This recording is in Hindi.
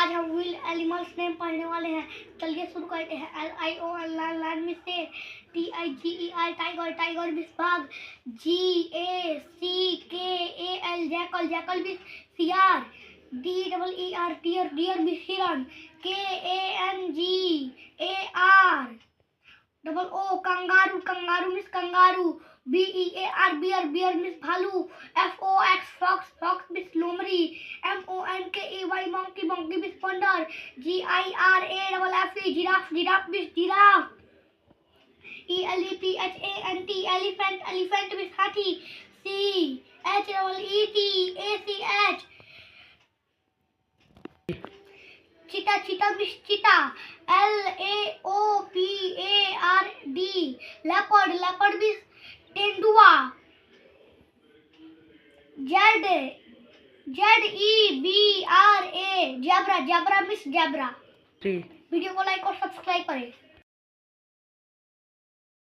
आज हम विल एनिमल्स नेम पढ़ने वाले हैं। चलिए शुरू करते हैं। LION लायन मीन्स शेर, TIGER टाइगर, टाइगर मीन्स बाघ, GACKAL जैकल, जैकल मीन्स सियार, DEER डियर, डियर मीन्स हिरन, KANGAROO kangaroo, kangaroo means kangaroo, BEAR bear, bear means भालू, FOX फॉक्स, फॉक्स मीन्स लोमड़ी, MONKEY मंकी, मंकी मीन्स बंदर, GIRAFFE giraffe, giraffe means giraffe, ELEPHANT elephant, elephant means हाथी, CHEET चीता, चीता मीन्स चीता, LEOPARD लेपर्ड, लेपर्ड मीन्स तेंदुआ, ZEBRA zebra, zebra means zebra. Video को लाइक और सब्सक्राइब करें।